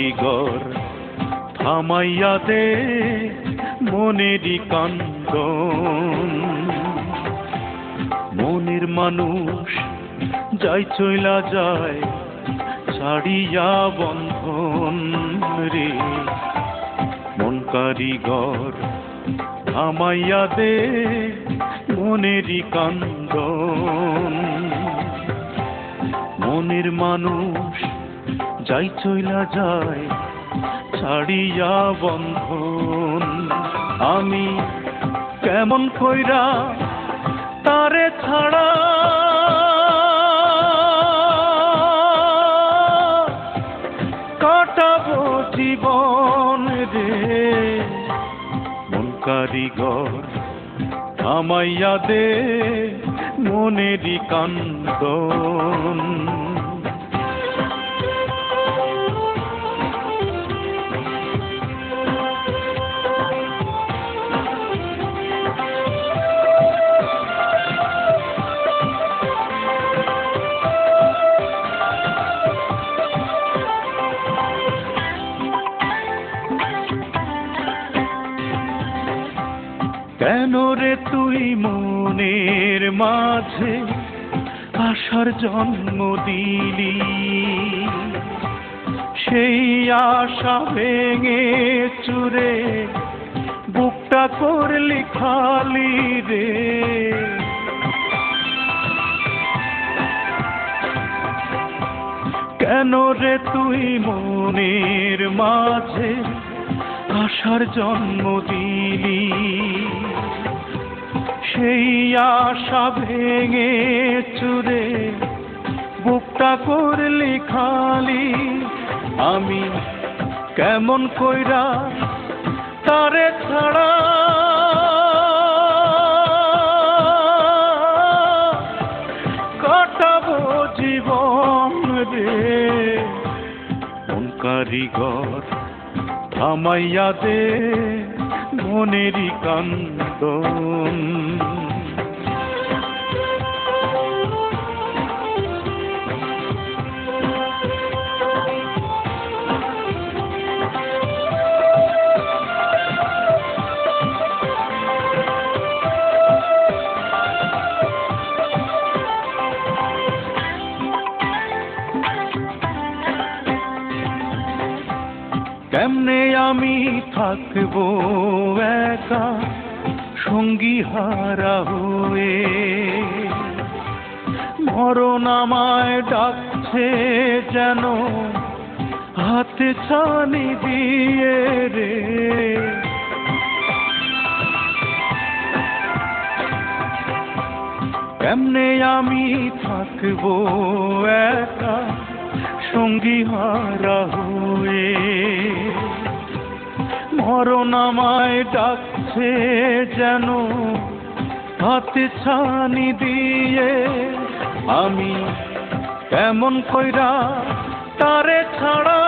কারিগর থামাইয়া দে মনেরই কান্দন। মনের মানুষ যাই চইলা যায় ছাড়িয়া বন্ধন রে। মন কারিগর থামাইয়া দে মনেরই কান্দন। মনের মানুষ যাই চইলা যায় ছাড়িয়া বন্ধন। আমি কেমন কইরা তারে ছাড়া কাটাবো জীবন রে। মন কারিগর থামাইয়া দে মনেরই কান্দন। কেন রে তুই মনের মাঝে আশার জন্ম দিলি? সেই আশা ভেঙে চুরে বুকটা করলি খালি রে। কেন রে তুই মনের মাঝে আশার জন্ম দিলি? সেই আশা ভেঙে চুরে বুকটা করলি খালি। আমি কেমন কইরা তারে ছাড়া কাটাবো জীবন রে। মন কারিগর থামাইয়া দে মনেরই কান্দন। কেমনে আমি থাকবো একা সঙ্গী হারা হয়ে? মরণ আমায় ডাকছে যেন হাতে ছানি দিয়ে রে। কেমনে আমি থাকবো একা সঙ্গী হারা হয়ে? মরণ আমায় ডাকছে যেন হাতে ছানি দিয়ে। আমি কেমন কইরা তারে ছাড়া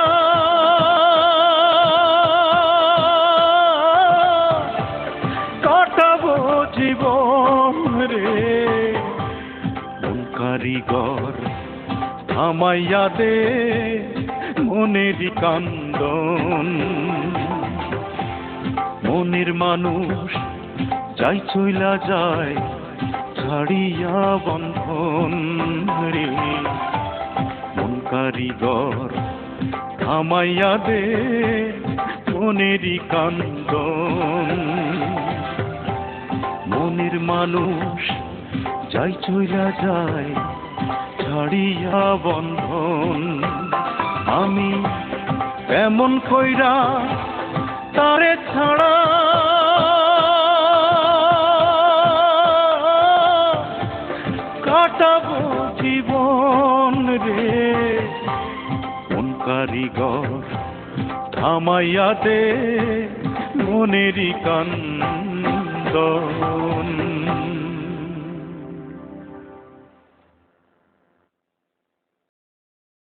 কাটাবো জীবন রে। মন কারিগর থামাইয়া দে মনেরই কান্দন। মনের মানুষ যাই চইলা যায় ছাড়িয়া বন্ধন রে। মন কারিগর থামাইয়া দে মনেরই কান্দন। মনের মানুষ যাই চইলা যায় ছাড়িয়া বন্ধন। আমি কেমন কইরা তারে ছাড়া কাটাবো জীবন রে। মন কারিগর থামাইয়া দে মনেরই কান্দন।